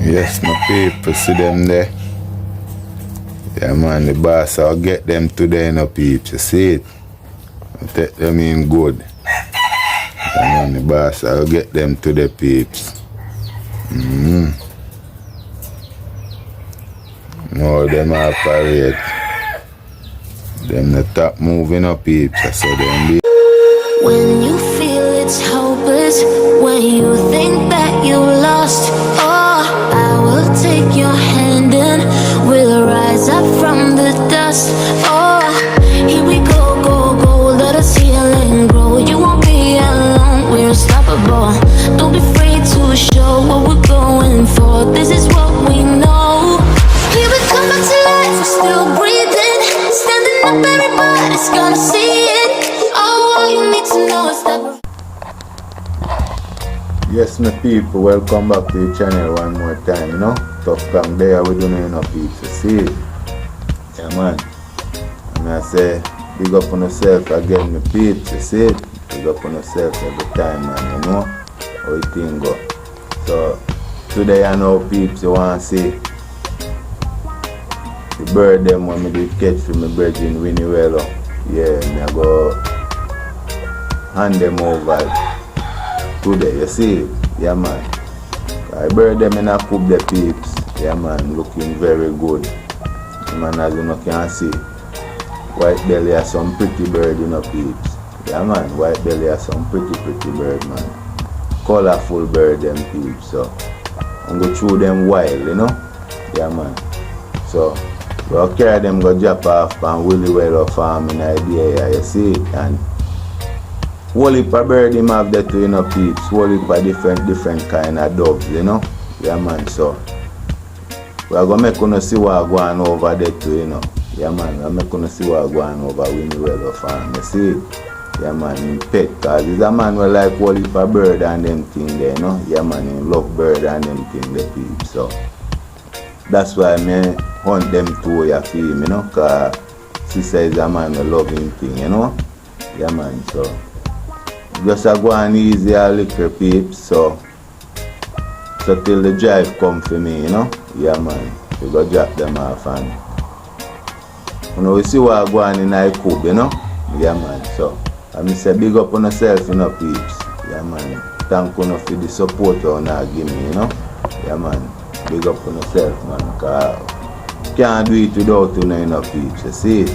Yes, my people, see them there. Yeah, man, the boss, I'll get them today, no peeps, you see it? I'll take them in good. Yeah, man, the boss, I'll get them to the peeps. No, them are parade. Them the top moving up peeps, I saw them be. When you feel it's hopeless, when you think that you lost, oh, I will take your hand and we'll rise up from the dust. Oh, here we go, go, go, let us heal and grow. You won't be alone, we're unstoppable. Don't be afraid to show what we're going for. This is what we know. Here we come back to life, we're still breathing. Standing up, everybody's gonna see it. All you need to know is that. Yes, my people, welcome back to the channel one more time, you know. Tuff gang there, we don't know peeps, you see it? Yeah, man. And I say, big up on yourself again, my peeps, you see it? Big up on yourself every time, man, you know how it thing go. So, today I know peeps, you want to see the bird them when me did catch from my bird in winirello. Yeah, me I go hand them over today, you see? Yeah, man. I bird them in a coop the peeps. Yeah, man, looking very good. Man, as you know can see, white belly has some pretty bird, you know, peeps. Yeah, man, white belly has some pretty bird, man. Colorful bird, them peeps. So, I'm go through them wild, you know? Yeah, man. So, we'll carry them, go drop off and winirello farming idea, yeah, you see it? And whole heap of bird him have there too, you know, peeps. Whole heap of different kind of doves, you know? Yeah, man, so we are gonna make you see what going over there too, you know? Yeah, man, we are make you see what going over winirello farm, you see it? Yeah, man, in pet, cause he's a man who like whole heap of bird and them thing there, you know? Yeah, man, he love bird and them thing there, peeps, so that's why me hunt them too, you feel me, you know? Cause sister is a man who love him thing, you know? Yeah, man, so just a go on easy a little peeps, so till the drive come for me, you know? Yeah, man, we go drop them off and you know, we see what go on in the coop, you know? Yeah, man, so I say big up on yourself, you know, peeps. Yeah, man, thank you for the support you now give me, you know? Yeah, man, big up on yourself, man, cause can't do it without you know, peeps, you see it?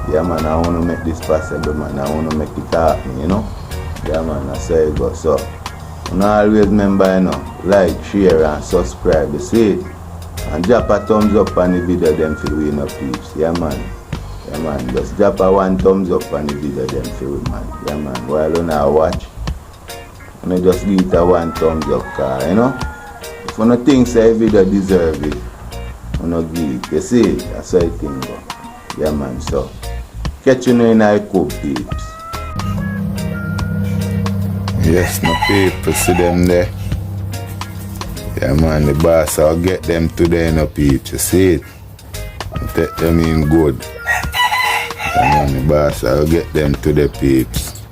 Yeah, man, I want to make this possible, man, I want to make it happen, you know? Yeah, man, that's how it goes. So, you always remember, you know, like, share, and subscribe, you see it? And drop a thumbs up on the video, them for we, you know, peeps. Yeah, man. Yeah, man. Just drop a one thumbs up on the video, them for we, man. Yeah, man. While you now watch, you know, just give it a one thumbs up, car, you know? If you don't think say video deserve it, you know, give it. You see it? That's how it thing go. Yeah, man. So, catch you in the coop, peeps. Yes, my people, see them there. Yeah, man, the boss, I'll get them today, no peeps, you see it? I'll take them in good. Yeah, man, the boss, I'll get them to the peeps.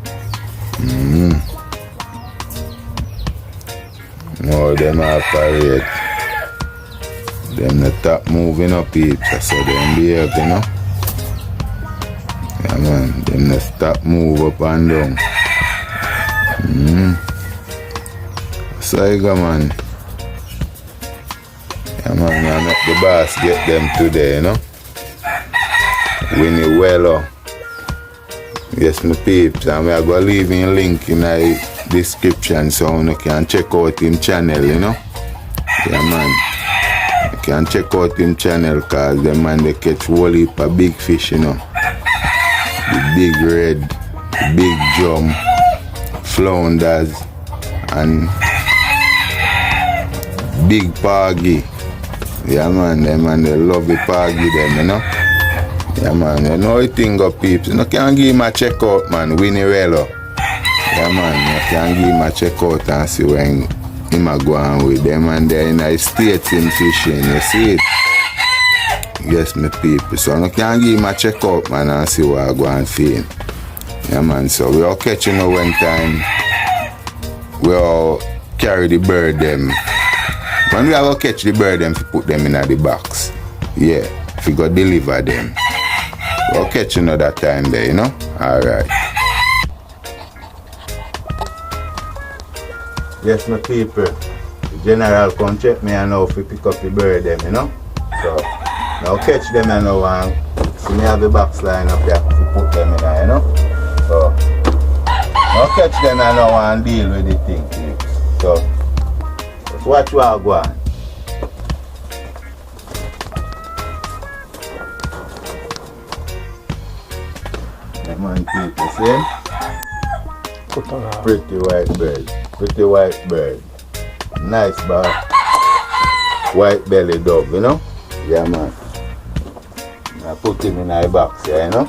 No, them are parade. Them the top moving up peeps, I saw them behave, you know? Yeah, man, them the top move up and down. So I go, man. Yeah, man, I make the boss get them today, you know? winirello. Yes, my peeps, and we are going to leave a link in the description so you can check out him channel, you know? Yeah, man. You can check out him channel because the man they catch whole heap of big fish, you know? The big red, the big drum, flounders, and big pagi. Yeah, man, them man, they love the pagi them, you know? Yeah, man, you know the thing go, peeps. You know, can give him a check out, man, winirello. Yeah, man, you can give him a check out and see when him a go on with them, and they're in the States in fishing, you see it? Yes, my people. So you can give him a check out, man, and see what I go and feel. Yeah, man, so we all catch you know one time. We all carry the bird them When we have to catch the bird them, put them in the box. Yeah, if we go deliver them. We'll catch another time there, you know? Alright. Yes, my people. The general come check me and now if we pick up the bird them, you know? So, now catch them and now and see me have the box line up there if we put them in there, you know? So, now catch them and now and deal with the thing. So, let's watch what go on. Man, people, see? Pretty white bird. Pretty white bird. Nice but white belly dove, you know? Yeah, man. I put him in the box here, you know?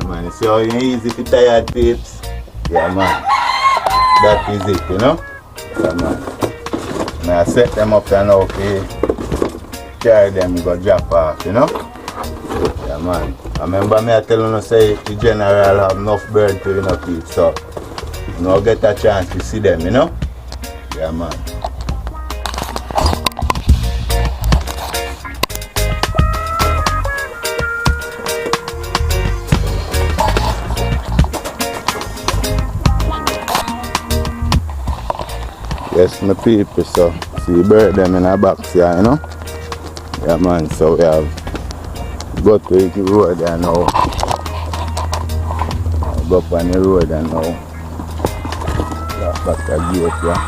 Man, see how easy to tired peeps? Yeah, man. That is it, you know? Yeah, man. Now I set them up and okay. Carry them, go drop off, you know? Yeah, man. I remember me I tell you say the general have enough bird to, you know, peeps. So, you know, get a chance to see them, you know? Yeah, man. Yes, my people, so see bird them in a box here, you know? Yeah, man, so we have go to the road there now. Go up on the road and now. Back the gate, yeah.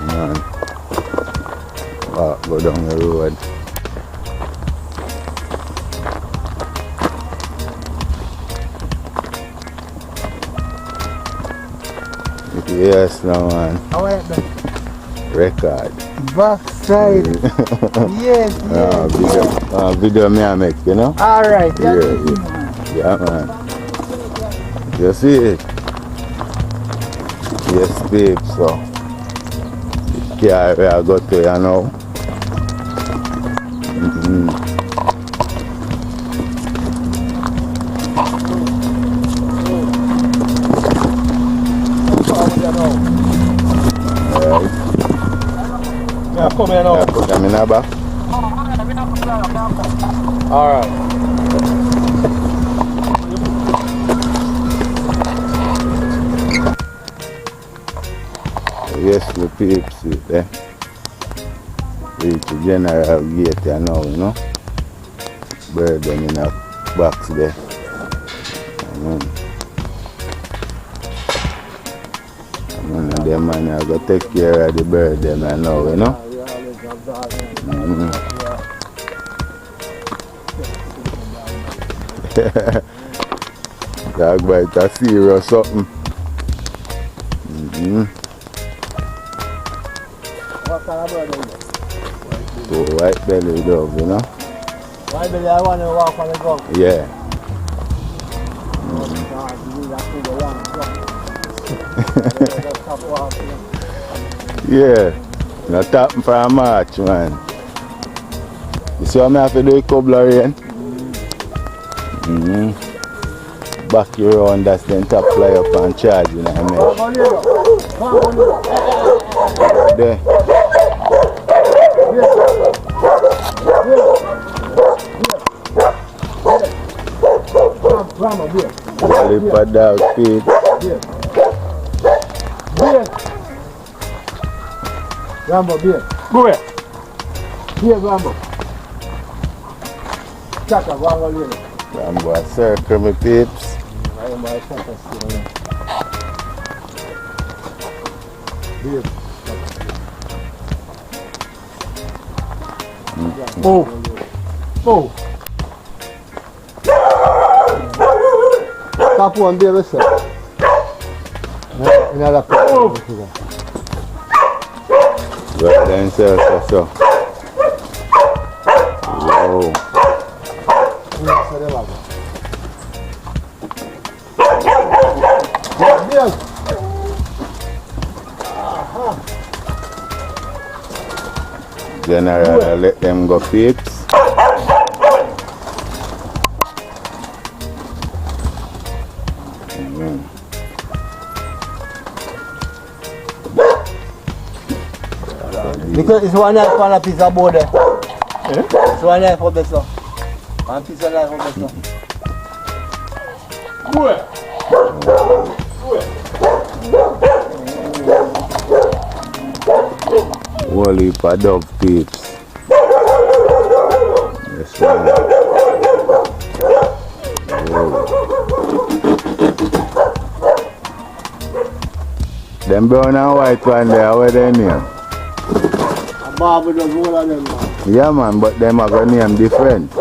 Man, go down the road. Yes, no man. How are you? Record. Backside. Yes, yes. Video me I make, you know? Alright. Yeah, man. You see it? Yes, babe, so. Yeah, where I go to, you know? Yeah, come here now. Yeah, put them in the back. Alright. Yes, the peeps see there. Reach the general gate here now, you know. Bird them in a box there. And them man I go take care of the bird them I know, you know. Dog bite a serious something. What kind of bird is it? So white belly dove, you know. White belly, I want to walk on the gong. Yeah. Yeah. Now tapping for a march, man. You see what I have to do with cobbler rain? Back you around, that's then top fly up and charge, you know what I mean? There. Lip a dog feet. Rambo, beer. Go here. Here, Rambo. Chaka, Rambo, here. Rambo, a circle, my peeps. Rambo, Chaka, beer. Oh. Oh. Stop one there, listen. Another person. Right there in circle, so. Oh. General, let them go peeps. Because it's one knife on a piece of board there. It's one knife for better. One piece of knife for better. Whole heap of dove peeps. Yes, man. Them brown and white one there, what they name? Bob does all of them, man. Yeah, man, but them are going to name different.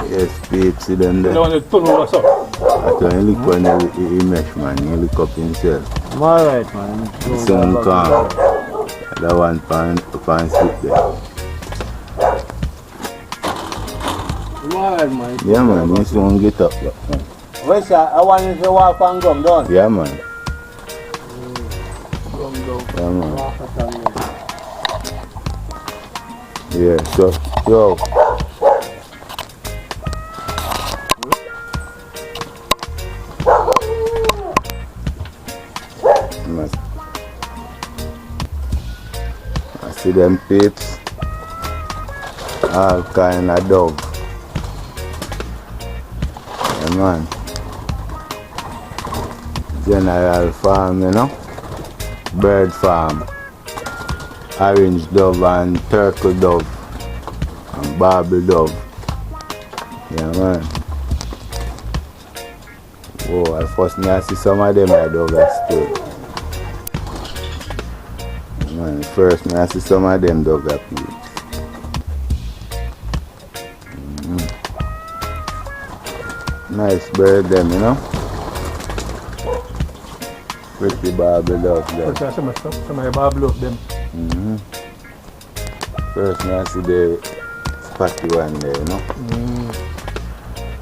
Yes, Pete, see them there. That's when you look when he mesh, man. You look up himself. Alright, man. The sun calm. That one pan sit there. Alright, man. Yeah, man, you soon get up. Wait, sir, I want you to walk and gum down. Yeah, man. Gum down. Yeah, man. Walk at them. Yeah, so, yo. I see them peeps. All kind of dove. Yeah, man. General farm, you know. Bird farm. Orange dove and turtle dove. And barbel dove. Yeah, man. Whoa, I first me I see some of them I dove that still. Man, first me I see some of them dove that peeps. Nice bird them, you know. Pretty barbel dove them. Some of the barbel of them. First me I see the spotty one there, you know.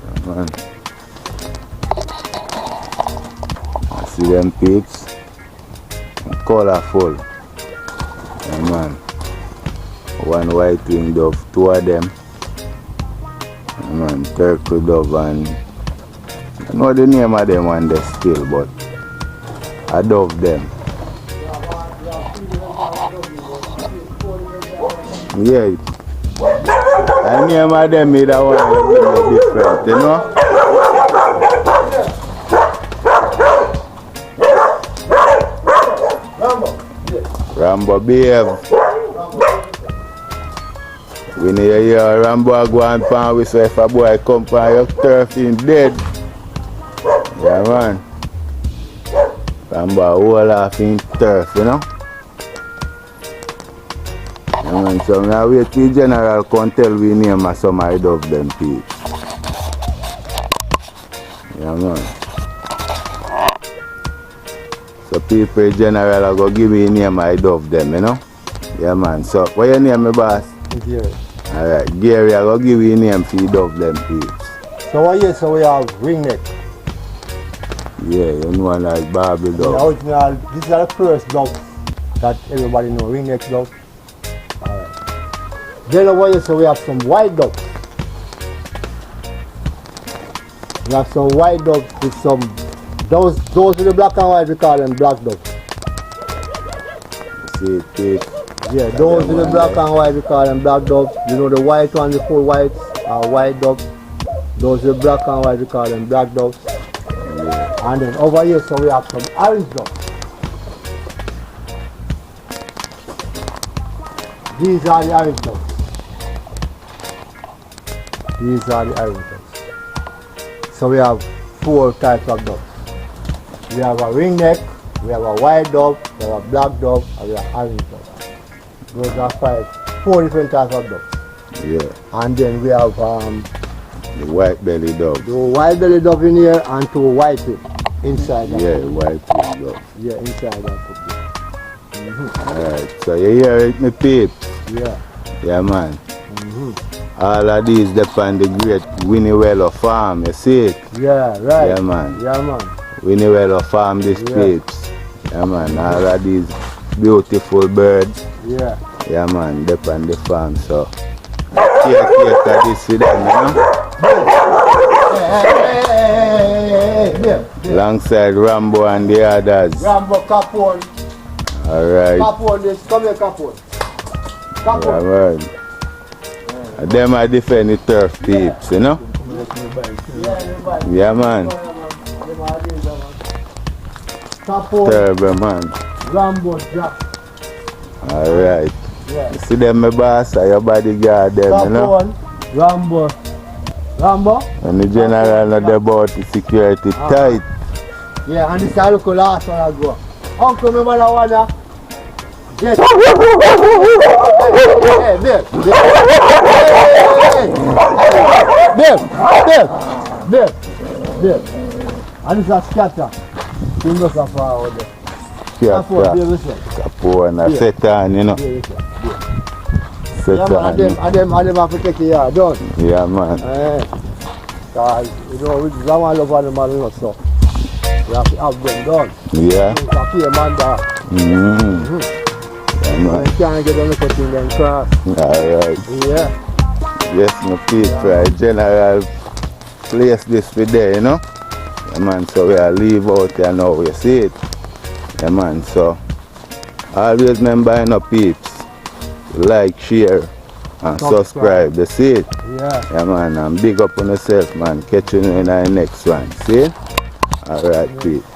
Yeah, man. I see them peeps. Colorful. Yeah, man. One white winged dove, two of them. Yeah, man, turtle dove and I know the name of them one there still, but I dove them. Yeah. The name of them made that one different, you know? Rambo behave. When you hear Rambo go and pan with, so if a boy come pan your turf in dead. Yeah, man. Rambo whole off in turf, you know. Yeah, man. So I wait till the general come tell we name of some I dove them peeps. Yeah, man. So people general are going to give me a name I dove them, you know. Yeah, man. So what your name, my boss? Gary. Alright, Gary, I'm going to give you a name for you dove them peeps. So what you say we have ringneck? Yeah, you know one like barbel dove. The original, these are the first doves that everybody know, ringneck dove. Alright. Then what you say we have some white doves. We have some white doves with some, those with the black and white we call them black doves. See it, peeps. Yeah, those with the black and white we call them black doves. You know the white one, the full whites are white doves. Those with the black and white we call them black doves. Yeah. And then over here so we have some orange doves. These are the orange doves. These are the orange doves. So we have 4 types of doves. We have a ringneck, we have a white dove, we have a black dove, and we have orange dove. Those are 4 different types of doves. Yeah. And then we have the white belly dove. the white belly dove in here and 2 white wing. inside that. Yeah, white pig go. Yeah, inside that cookie. Alright, so you hear it, me peeps? Yeah. Yeah, man. All of these depend the great winirello farm, you see it? Yeah, right. Yeah, man. Yeah, man. Winirello farm these peeps. Yeah, man. All of these beautiful birds. Yeah. Yeah, man. Depend the farm, so take this for them, you know? Hey. Alongside Rambo and the others. Rambo, Capone. Alright. Capone, this. Come here, Capone. Yeah, man. Them are defend the turf peeps, you know? Yeah, man. Capone. Terrible, man. Rambo, Jack. Alright. Yeah. You see them, my boss, or your bodyguard, them, you know? Capone. Rambo. And the general not about the security tight. Yeah, and this is the last one I go. Uncle, remember that one? Yes. Hey, Bill. And this is a scatter. Fingers are far out there. Capone, and set on, you know? Set Yeah, man, on. and them have to take care, don't? Yeah, man. Because, you know, we don't want to love animals, you know, so we have to have them done. Yeah. You can pay a man that. Yeah, man. You can't get them to put in them cross. Alright. Yeah. Yes, my people, general place this for there, you know? Yeah, man, so we are leave out here now, you see it? Yeah, man, so always remember, you know, peeps, like, share, and subscribe, you see it? Yeah. Yeah, man, and big up on yourself, man. Catch you in the next one, see? Alright, peeps.